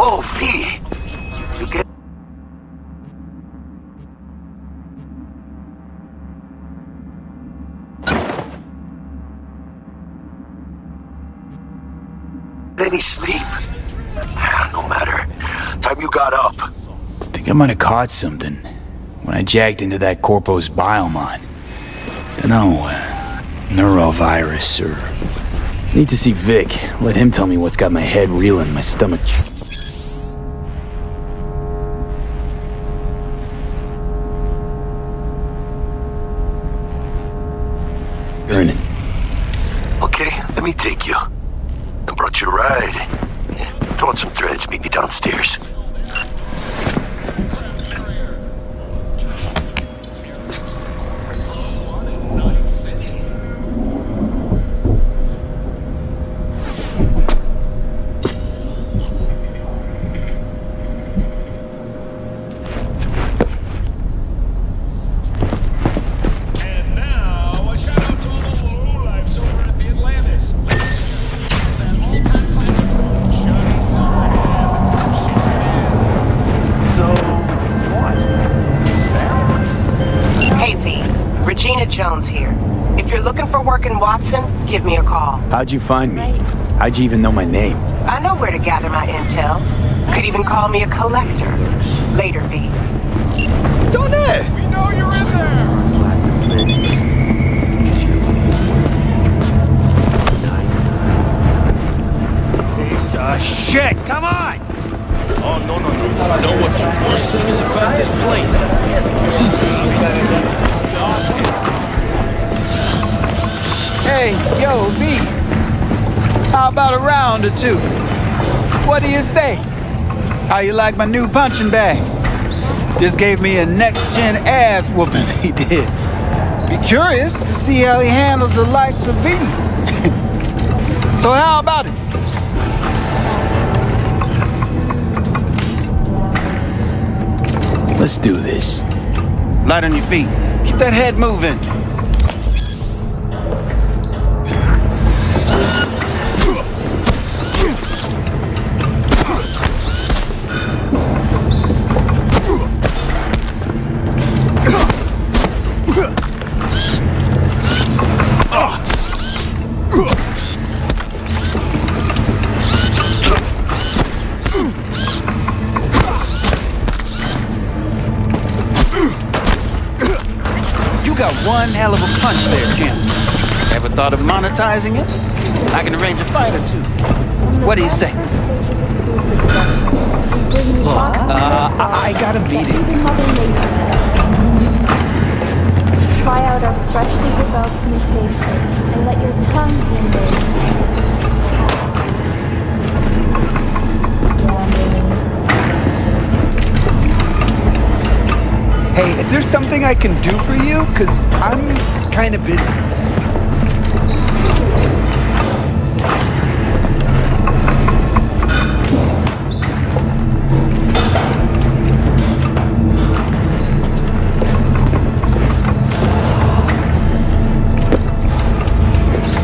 Whoa, V! You get any sleep? No matter. Time you got up. Think I might have caught something when I jacked into that Corpo's biomon. Dunno, neurovirus or... Need to see Vic. Let him tell me what's got my head reeling, my stomach... Burning. Okay, let me take you. I brought you a ride. Throw on some threads, meet me downstairs. Jones here. If you're looking for work in Watson, give me a call. How'd you find me? How'd you even know my name? I know where to gather my intel. Could even call me a collector. Later, V. Don't it? We know you're in there! Piece of shit! Come on! Oh, no. You know what the worst thing is about this place? Hey, yo, V. How about a round or two? What do you say? How you like my new punching bag? Just gave me a next-gen ass whooping, he did. Be curious to see how he handles the likes of V. So how about it? Let's do this. Light on your feet. Keep that head moving. One hell of a punch there, Jim. Ever thought of monetizing it? I can arrange a fight or two. What do you say? Look, I got a meeting. Try out our freshly developed mutations and let your tongue be Hey, is there something I can do for you? 'Cause I'm kind of busy.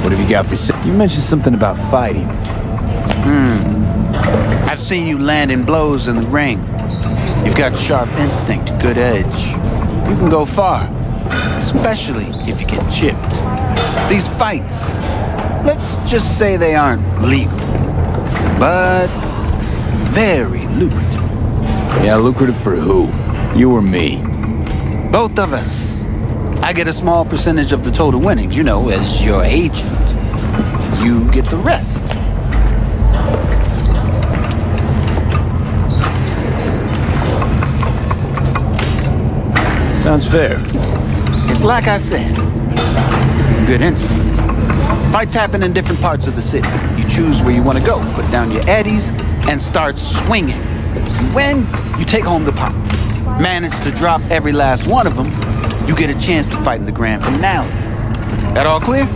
What have you got for... You mentioned something about fighting. I've seen you landing blows in the ring. You've got sharp instinct, good edge. You can go far, especially if you get chipped. These fights, let's just say they aren't legal, but very lucrative. Yeah, lucrative for who? You or me? Both of us. I get a small percentage of the total winnings, you know, as your agent. You get the rest. Sounds fair. It's like I said, good instinct. Fights happen in different parts of the city. You choose where you want to go, put down your eddies, and start swinging. You win, you take home the pot. Manage to drop every last one of them, you get a chance to fight in the grand finale. That all clear?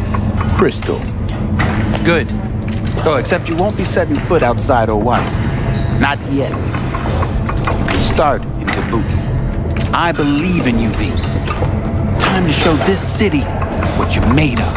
Crystal. Good. Oh, except you won't be setting foot outside or Watson. Not yet. You can start in Kabuki. I believe in you, V. Time to show this city what you're made of.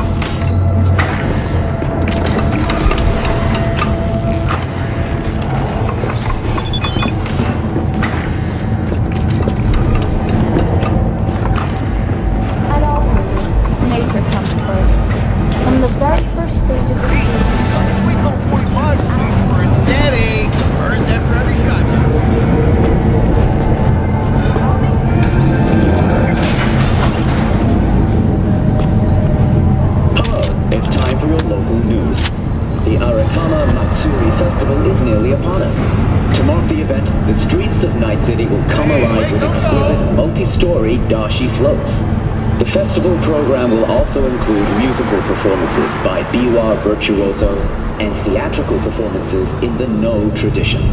nearly upon us. To mark the event, the streets of Night City will come alive with exquisite multi-story dashi floats. The festival program will also include musical performances by biwa virtuosos and theatrical performances in the No tradition.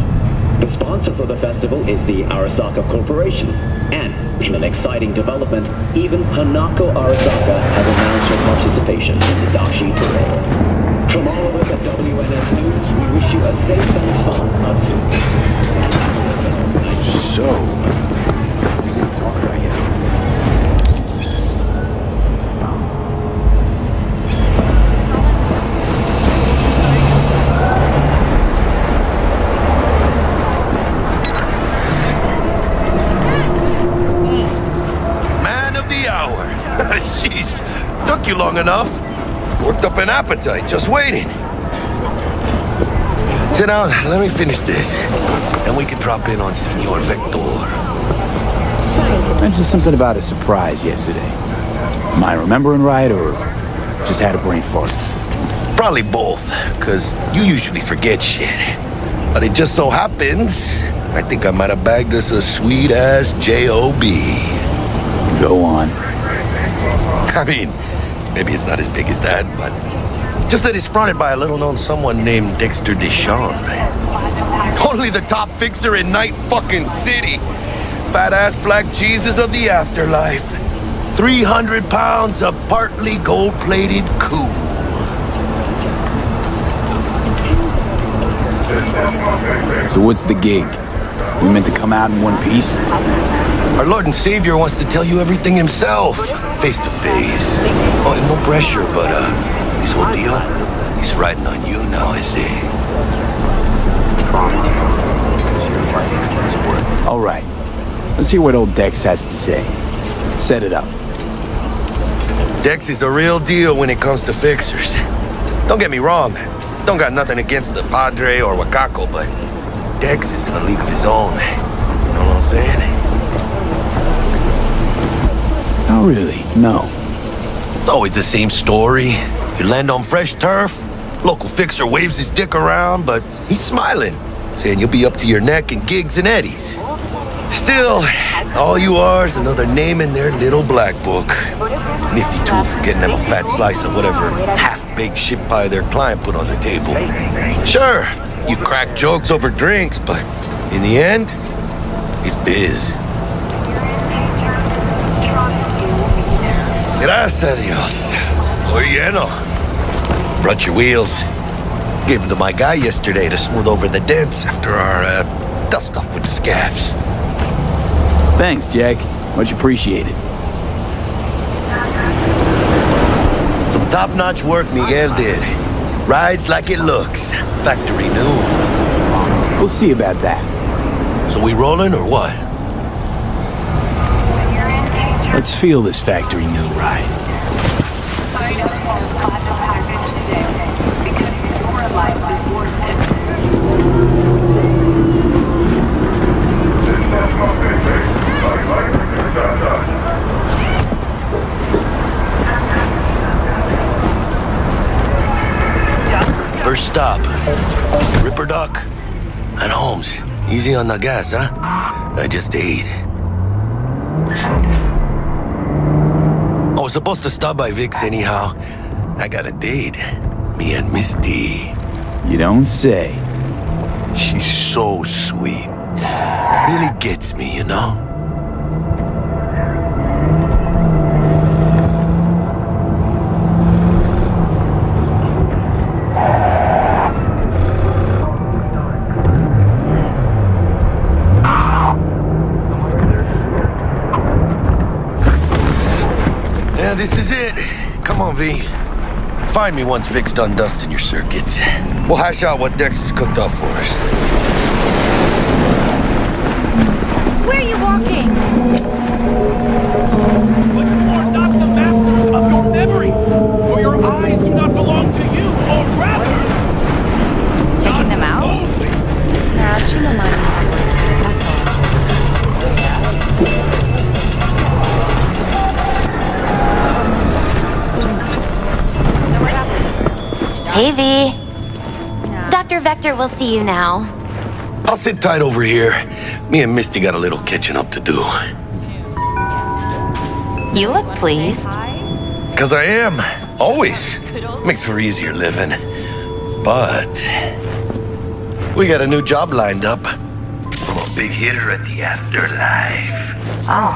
The sponsor for the festival is the Arasaka Corporation, and in an exciting development, even Hanako Arasaka has announced her participation in the dashi parade. From all of us at WNS News, we wish you a safe and fun Natsu. So, we can talk, I guess. Man of the hour. Jeez, took you long enough. Worked up an appetite, just waiting. Sit down, let me finish this. Then we can drop in on Senor Vector. Mentioned something about a surprise yesterday. Am I remembering right, or just had a brain fart? Probably both, because you usually forget shit. But it just so happens, I think I might have bagged us a sweet-ass J.O.B. Go on. I mean, maybe it's not as big as that, but just that it's fronted by a little-known someone named Dexter Deshawn. Only the top fixer in Night fucking City. Fat-ass black Jesus of the afterlife. 300 pounds of partly gold-plated cool. So what's the gig? We meant to come out in one piece? Our Lord and Savior wants to tell you everything himself, face to face. Oh, and no pressure, but this whole deal, he's riding on you now, I see. All right. Let's hear what old Dex has to say. Set it up. Dex is a real deal when it comes to fixers. Don't get me wrong, don't got nothing against the Padre or Wakako, but Dex is in a league of his own. You know what I'm saying? Oh, really? No. It's always the same story. You land on fresh turf, local fixer waves his dick around, but he's smiling, saying you'll be up to your neck in gigs and eddies. Still, all you are is another name in their little black book. Nifty tool for getting them a fat slice of whatever half-baked shit pie their client put on the table. Sure, you crack jokes over drinks, but in the end, it's biz. Gracias a Dios. Muy lleno. Brought your wheels. Gave them to my guy yesterday to smooth over the dents after our dust-off with the scabs. Thanks, Jack. Much appreciated. Some top-notch work Miguel did. Rides like it looks. Factory new. We'll see about that. So we rolling or what? Let's feel this factory new ride. First stop, Ripperdock and Holmes. Easy on the gas, huh? I just ate. I was supposed to stop by Vic's anyhow. I got a date. Me and Misty. You don't say. She's so sweet. Really gets me, you know? Yeah, this is it. Come on, V. Find me once Vic's done dusting your circuits. We'll hash out what Dex has cooked up for us. Where are you walking? But you are not the masters of your memories, for your eyes do not belong to you, or rather... Taking them out? Only. Hey, V. That Dr. Vector will see you now. I'll sit tight over here. Me and Misty got a little catching up to do. You look pleased. 'Cause I am. Always. Makes for easier living. But we got a new job lined up. I'm a big hitter at the afterlife. Oh.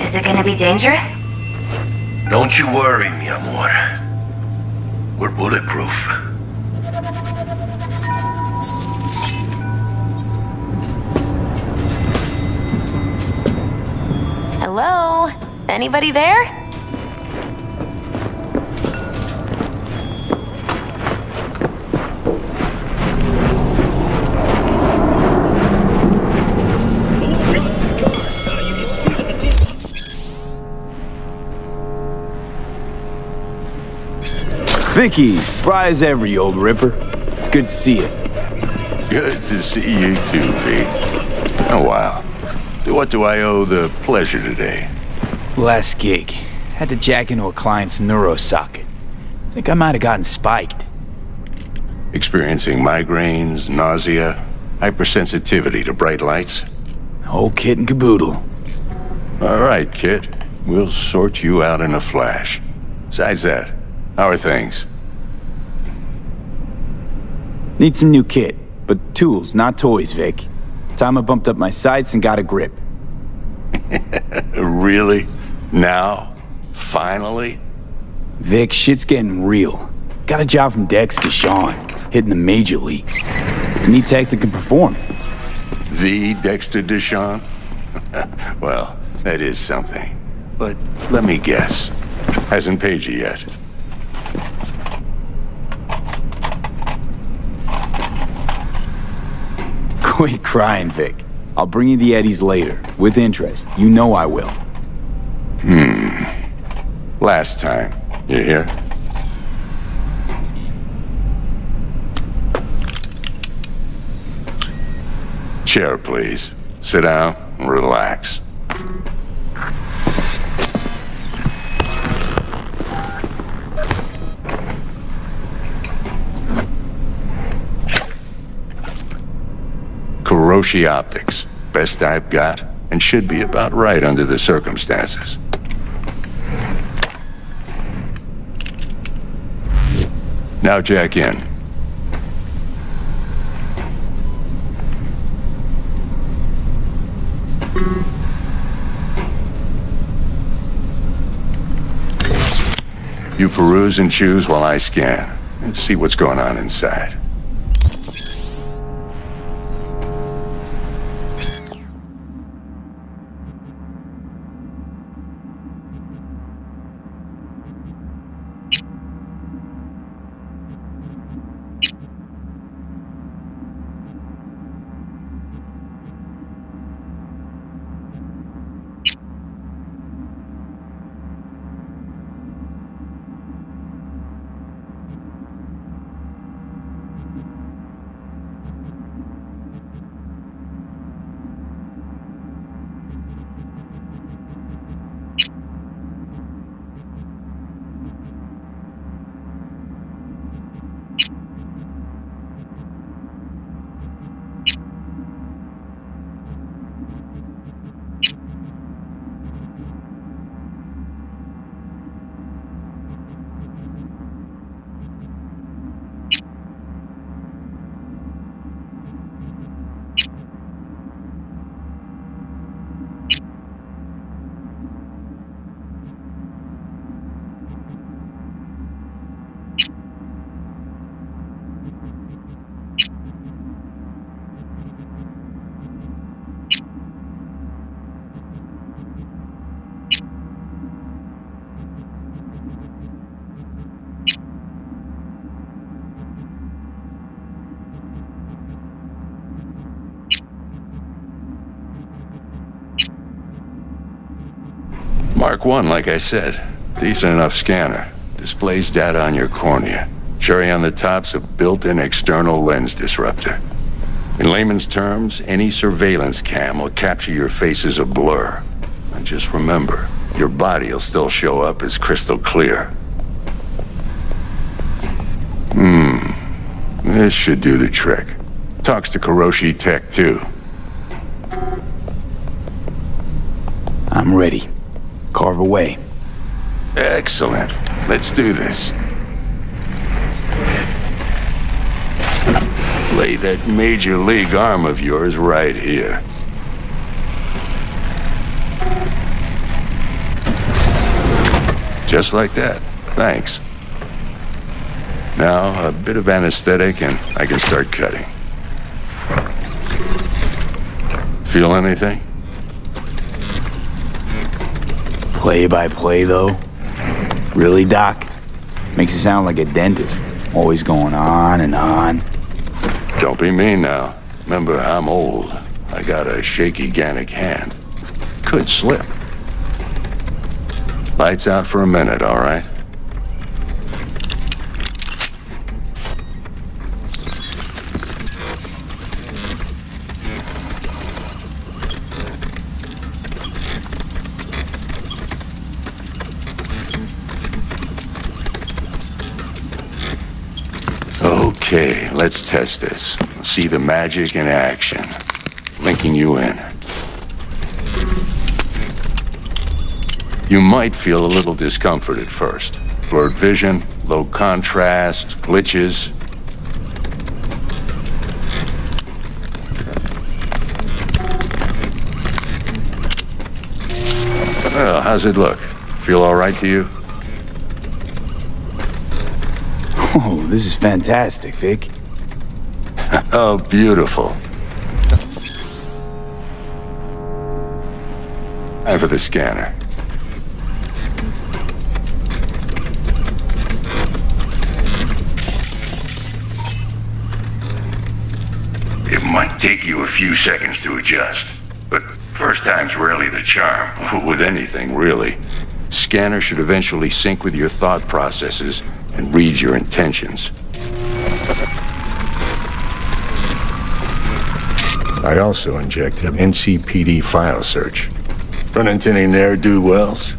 Is it gonna be dangerous? Don't you worry, mi amor. We're bulletproof. Hello? Anybody there? Vicky, spry as ever, you old ripper. It's good to see you. Good to see you too, V. It's been a while. What do I owe the pleasure today? Last gig. Had to jack into a client's neuro socket. Think I might have gotten spiked. Experiencing migraines, nausea, hypersensitivity to bright lights? Whole kit and caboodle. All right, kid. We'll sort you out in a flash. Besides that, how are things? Need some new kit, but tools, not toys, Vic. Time I bumped up my sights and got a grip. Really? Now? Finally? Vic, shit's getting real. Got a job from Dex to Sean, hitting the major leagues. Need tech that can perform. The Dexter Deshawn? Well, that is something. But let me guess. Hasn't paid you yet. Quit crying, Vic. I'll bring you the Eddies later, with interest. You know I will. Last time. You hear? Chair, please. Sit down and relax. Kuroshi Optics. Best I've got, and should be about right under the circumstances. Now jack in. You peruse and choose while I scan, and see what's going on inside. Mark 1, like I said. Decent enough scanner. Displays data on your cornea. Cherry on the top's a built-in external lens disruptor. In layman's terms, any surveillance cam will capture your face as a blur. And just remember, your body will still show up as crystal clear. This should do the trick. Talks to Kuroshi Tech, too. I'm ready. Carve away. Excellent. Let's do this. Lay that major league arm of yours right here. Just like that. Thanks. Now, a bit of anesthetic and I can start cutting. Feel anything? Play by play, though? Really, Doc? Makes it sound like a dentist. Always going on and on. Don't be mean now. Remember, I'm old. I got a shaky Gannic hand. Could slip. Lights out for a minute, all right? Okay, let's test this. See the magic in action. Linking you in. You might feel a little discomfort at first. Blurred vision, low contrast, glitches. Well, how's it look? Feel all right to you? Oh, this is fantastic, Vic. Oh, beautiful. And for the scanner. It might take you a few seconds to adjust, but first time's rarely the charm, with anything, really. Scanner should eventually sync with your thought processes and read your intentions. I also injected an NCPD file search. Run into any ne'er-do-wells?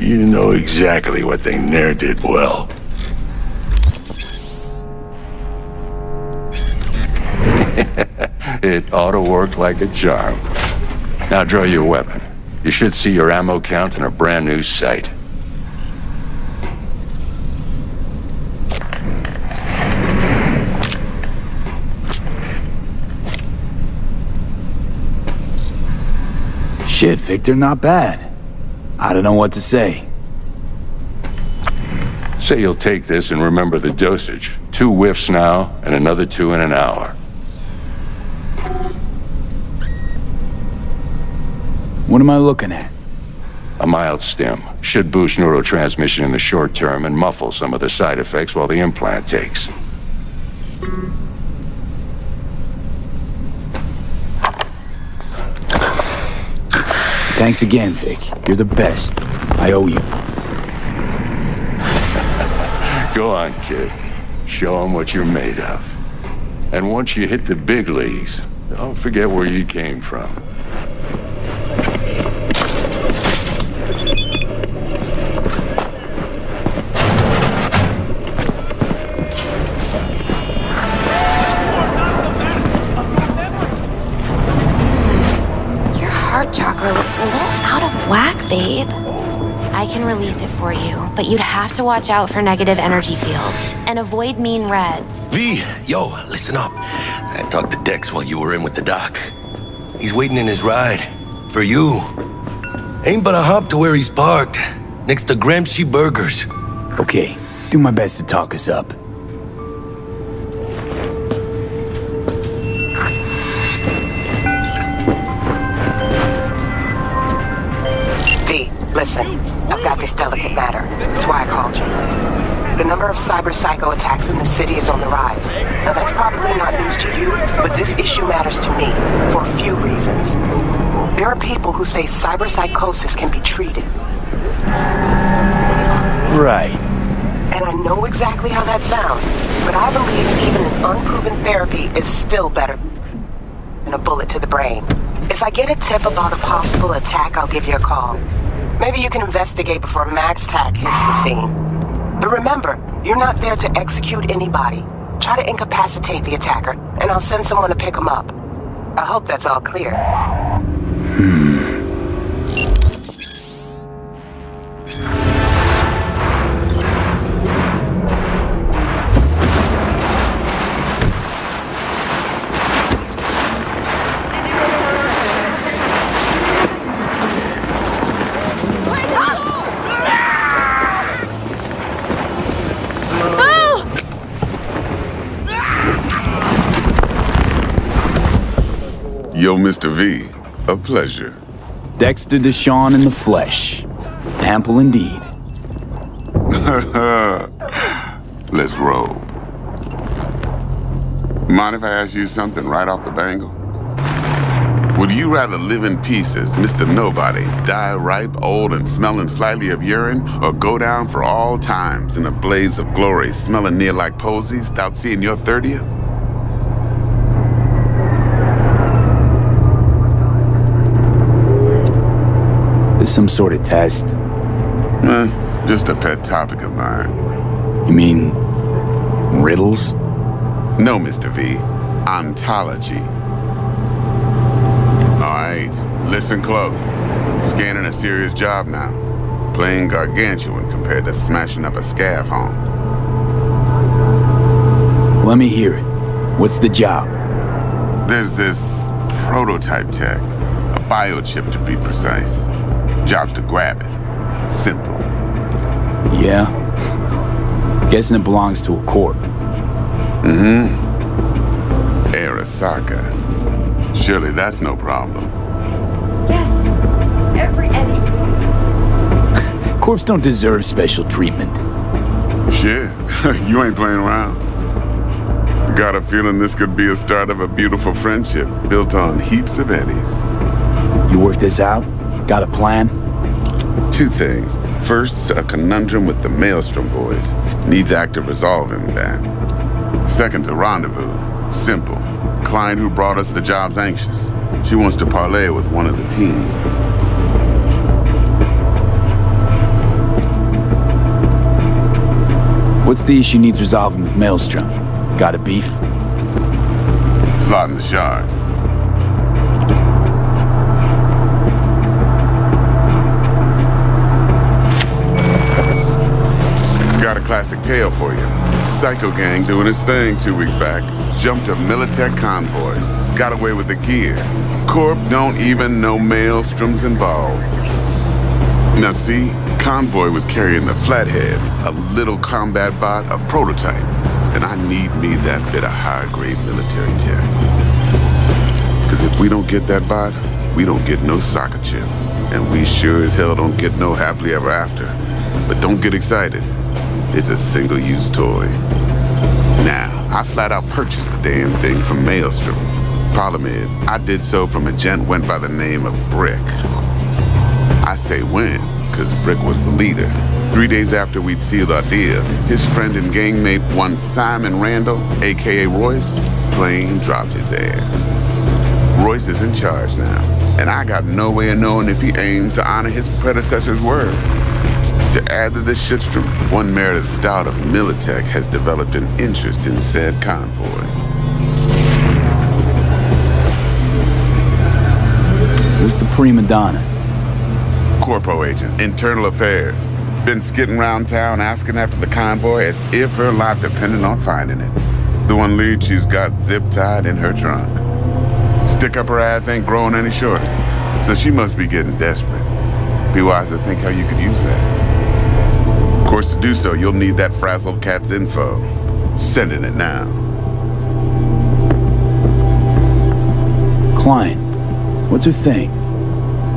You know exactly what they ne'er did well. It ought to work like a charm. Now draw your weapon. You should see your ammo count in a brand new sight. Shit, Victor, not bad. I don't know what to say. Say you'll take this and remember the dosage. 2 whiffs now, and another 2 in an hour. What am I looking at? A mild stim. Should boost neurotransmission in the short term and muffle some of the side effects while the implant takes. Thanks again, Vic. You're the best. I owe you. Go on, kid. Show them what you're made of. And once you hit the big leagues, don't forget where you came from. Your heart chakra looks a little out of whack, babe. I can release it for you, but you'd have to watch out for negative energy fields and avoid mean reds. V, yo, listen up. I talked to Dex while you were in with the doc. He's waiting in his ride. For you. Ain't but a hop to where he's parked. Next to Gramsci Burgers. Okay, do my best to talk us up. V, listen. I've got this delicate matter. That's why I called you. The number of cyber psycho attacks in the city is on the rise. Now that's probably not news to you, but this issue matters to me for a few reasons. There are people who say cyber psychosis can be treated. Right. And I know exactly how that sounds, but I believe even an unproven therapy is still better than a bullet to the brain. If I get a tip about a possible attack, I'll give you a call. Maybe you can investigate before Max Tac hits the scene. But remember, you're not there to execute anybody. Try to incapacitate the attacker, and I'll send someone to pick him up. I hope that's all clear. Yo, Mr. V, a pleasure. Dexter Deshawn in the flesh. Ample indeed. Let's roll. Mind if I ask you something right off the bangle? Would you rather live in peace as Mr. Nobody, die ripe, old, and smelling slightly of urine, or go down for all times in a blaze of glory, smelling near like posies, without seeing your 30th? This some sort of test? Just a pet topic of mine. You mean riddles? No, Mr. V. Ontology. All right, listen close. Scanning a serious job now. Playing gargantuan compared to smashing up a scav home. Let me hear it. What's the job? There's this prototype tech. A biochip, to be precise. Job's to grab it. Simple. Yeah? Guessing it belongs to a corp. Mm-hmm. Arasaka. Surely that's no problem. Yes, every Eddie. Corps don't deserve special treatment. Shit, you ain't playing around. Got a feeling this could be a start of a beautiful friendship built on heaps of eddies. You work this out? Got a plan? Two things. First, a conundrum with the Maelstrom boys. Needs active resolving that. Second, a rendezvous. Simple. Client who brought us the job's anxious. She wants to parlay with one of the team. What's the issue needs resolving with Maelstrom? Got a beef? Slot in the shard. Got a classic tale for you. Psycho gang doing his thing 2 weeks back. Jumped a Militech convoy. Got away with the gear. Corp don't even know Maelstrom's involved. Now see, convoy was carrying the Flathead, a little combat bot, a prototype. And I need me that bit of high-grade military tech. Cause if we don't get that bot, we don't get no soccer chip. And we sure as hell don't get no happily ever after. But don't get excited. It's a single-use toy. Now, I flat out purchased the damn thing from Maelstrom. Problem is, I did so from a gent went by the name of Brick. I say when, cause Brick was the leader. 3 days after we'd sealed our deal, his friend and gangmate, one Simon Randall, aka Royce, plain dropped his ass. Royce is in charge now, and I got no way of knowing if he aims to honor his predecessor's word. To add to this shitstorm, one merited stout of Militech has developed an interest in said convoy. Who's the prima donna? Corpo agent, internal affairs. Been skidding around town asking after the convoy as if her life depended on finding it. The one lead she's got zip-tied in her trunk. Stick up her ass ain't growing any shorter, so she must be getting desperate. Be wise to think how you could use that. Of course, to do so, you'll need that frazzled cat's info. Sending it now. Client. What's her thing?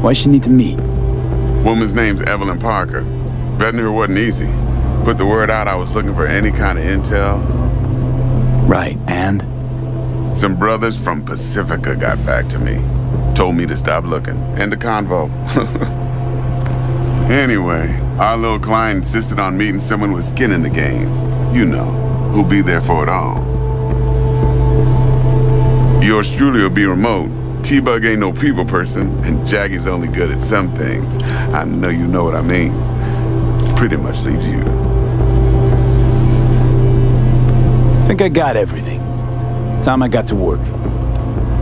Why she need to meet? Woman's name's Evelyn Parker. Vetting her wasn't easy. Put the word out I was looking for any kind of intel. Right, and? Some brothers from Pacifica got back to me. Told me to stop looking. End of convo. Anyway, our little client insisted on meeting someone with skin in the game. You know, who'll be there for it all. Yours truly will be remote. T-Bug ain't no people person, and Jackie's only good at some things. I know you know what I mean. Pretty much leaves you. think I got everything. Time I got to work.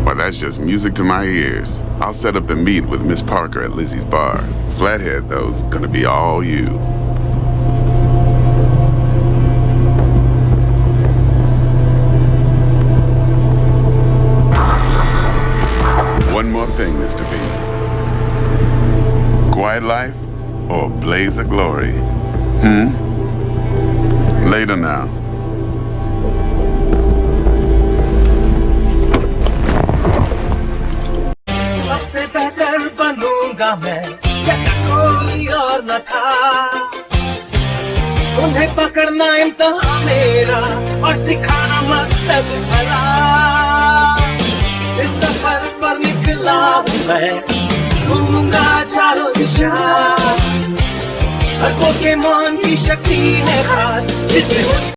Well, that's just music to my ears. I'll set up the meet with Miss Parker at Lizzie's bar. Flathead, though's gonna be all you. One more thing, Mr. B. Quiet life or blaze of glory? Later now. सबसे बेहतर बनूंगा मैं जैसा कोई और न था उन्हें पकड़ना इम्तिहान मेरा और सिखाना मकसद भला इस सफर पर निकला हूँ मैं घूमूंगा चारों दिशा हर पोकेमॉन की शक्ति है खास जिसमें